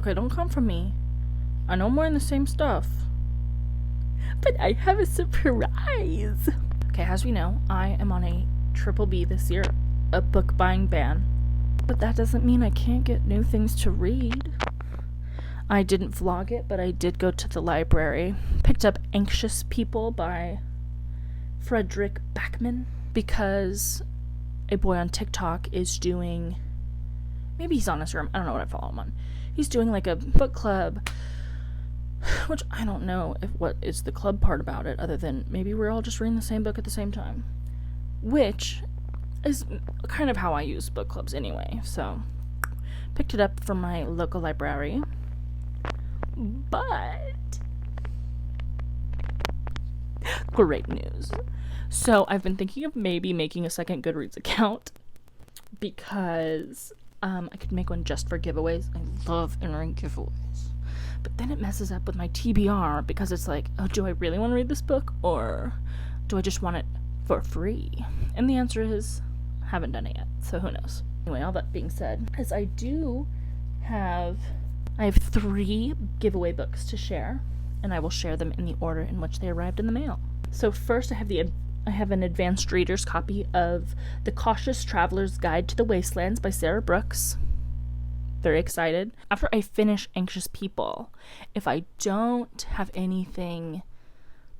Okay, don't come for me. I know more in the same stuff. But I have a surprise. Okay, as we know, I am on a triple B this year, a book buying ban. But that doesn't mean I can't get new things to read. I didn't vlog it, but I did go to the library. Picked up Anxious People by Frederick Backman, because a boy on TikTok is doing, maybe he's on Instagram, I don't know what I follow him on. He's doing like a book club, which I don't know what is the club part about it, other than maybe we're all just reading the same book at the same time, which is kind of how I use book clubs anyway. So picked it up from my local library, but great news. So I've been thinking of maybe making a second Goodreads account, because I could make one just for giveaways. I love entering giveaways. But then it messes up with my TBR, because it's like, oh, do I really want to read this book, or do I just want it for free? And the answer is, haven't done it yet, so who knows. Anyway, all that being said, as I have 3 giveaway books to share, and I will share them in the order in which they arrived in the mail. So first, I have an advanced reader's copy of The Cautious Traveler's Guide to the Wastelands by Sarah Brooks. Very excited. After I finish Anxious People, if I don't have anything,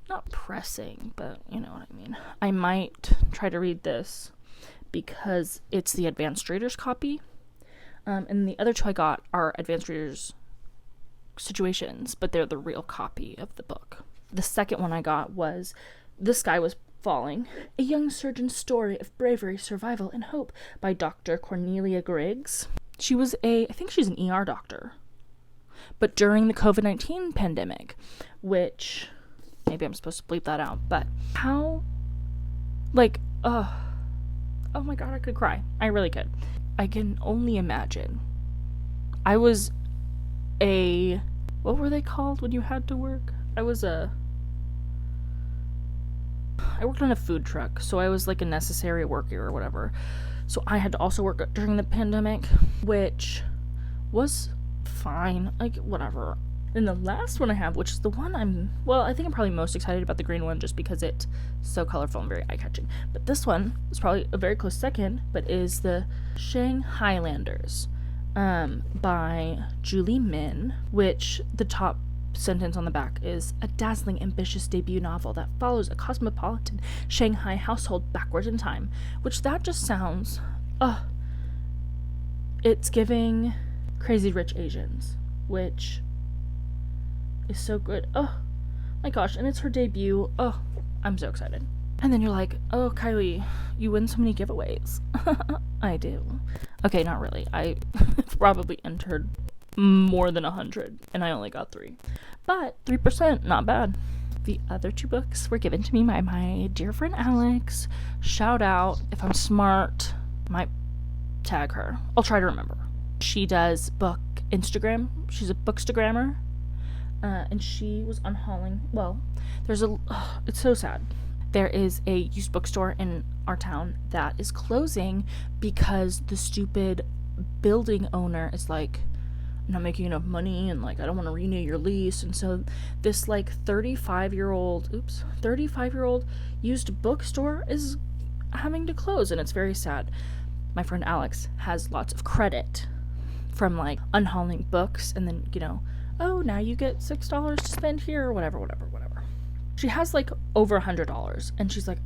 not pressing, but you know what I mean, I might try to read this, because it's the advanced reader's copy. And the other 2 I got are advanced reader's situations, but they're the real copy of the book. The second one I got was The Sky Was Falling, a young surgeon's story of bravery, survival, and hope by Dr. Cornelia Griggs. I think she's an ER doctor, but during the COVID-19 pandemic, which maybe I'm supposed to bleep that out, but how, oh my god, I could cry. I really could. I can only imagine. I was what were they called when you had to work? I worked on a food truck, so I was like a necessary worker or whatever. So I had to also work during the pandemic, which was fine, like whatever. And the last one I have, which is the one I think I'm probably most excited about, the green one, just because it's so colorful and very eye-catching. But this one is probably a very close second, but is the Shanghailanders by Julie Min, which the top sentence on the back is a dazzling, ambitious debut novel that follows a cosmopolitan Shanghai household backwards in time, which that just sounds, it's giving Crazy Rich Asians, which is so good. Oh my gosh, and it's her debut. Oh, I'm so excited. And then you're like, oh, Kylie, you win so many giveaways. I do. Okay, not really. I probably entered more than 100, and I only got 3. But 3%, not bad. The other 2 books were given to me by my dear friend Alex. Shout out. If I'm smart, might tag her. I'll try to remember. She does book Instagram. She's a bookstagrammer. And she was unhauling. Well, it's so sad. There is a used bookstore in our town that is closing because the stupid building owner is like, I'm not making enough money, and like, I don't want to renew your lease. And so this like 35-year-old used bookstore is having to close, and it's very sad. My friend Alex has lots of credit from like unhauling books, and then, oh, now you get $6 to spend here, or whatever. She has like over $100, and she's like,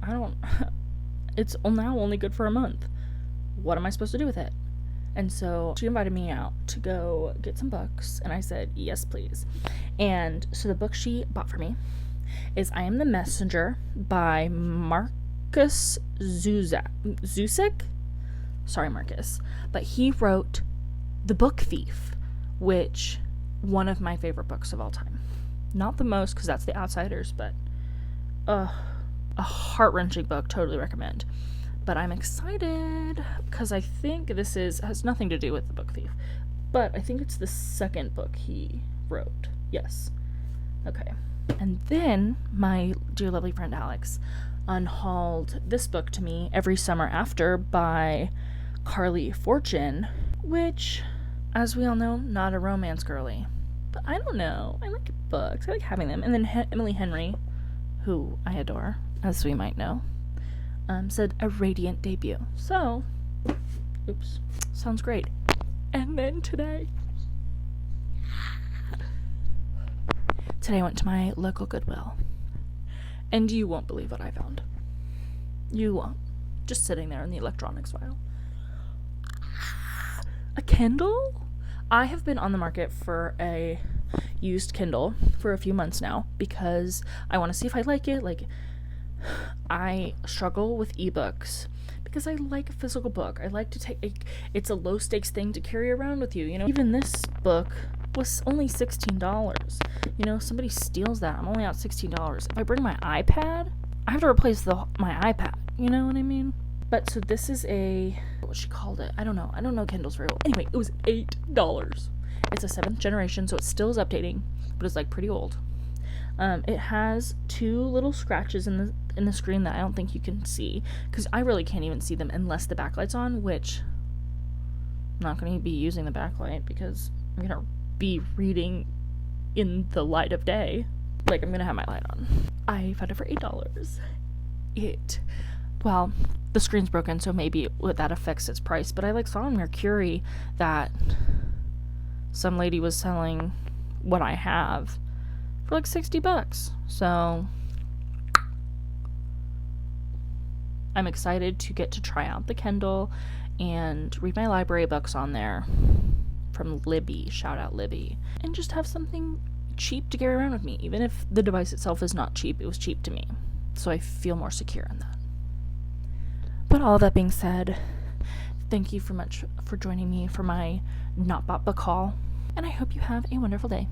it's now only good for a month. What am I supposed to do with it? And so she invited me out to go get some books, and I said, yes, please. And so the book she bought for me is I Am the Messenger by Marcus Zusak. Sorry, Marcus. But he wrote The Book Thief, which one of my favorite books of all time. Not the most, because that's The Outsiders, but a heart-wrenching book. Totally recommend. But I'm excited because I think this has nothing to do with The Book Thief, but I think it's the second book he wrote. Yes. Okay. And then my dear lovely friend Alex unhauled this book to me, Every Summer After by Carly Fortune, which as we all know, not a romance girly. But I don't know. I like books. I like having them. And then Emily Henry, who I adore, as we might know, said a radiant debut. So, oops, sounds great. And then today I went to my local Goodwill. And you won't believe what I found. You won't. Just sitting there in the electronics file. A Kindle? I have been on the market for a used Kindle for a few months now because I want to see if I like it. Like, I struggle with ebooks because I like a physical book. I like to take it's a low stakes thing to carry around with you. You know, even this book was only $16. You know, somebody steals that, I'm only out $16. If I bring my iPad, I have to replace my iPad. You know what I mean? But so this is what she called it. I don't know Kindles very well. Anyway, it was $8. It's a 7th generation, so it still is updating, but it's like pretty old. It has 2 little scratches in the screen that I don't think you can see, because I really can't even see them unless the backlight's on, which I'm not going to be using the backlight because I'm going to be reading in the light of day. Like, I'm going to have my light on. I found it for $8. Well, the screen's broken, so maybe that affects its price, but I saw on Mercury that some lady was selling what I have for $60. So I'm excited to get to try out the Kindle and read my library books on there from Libby. Shout out Libby. And just have something cheap to carry around with me. Even if the device itself is not cheap, it was cheap to me. So I feel more secure in that. But all that being said, thank you for joining me for my not bought book haul. And I hope you have a wonderful day.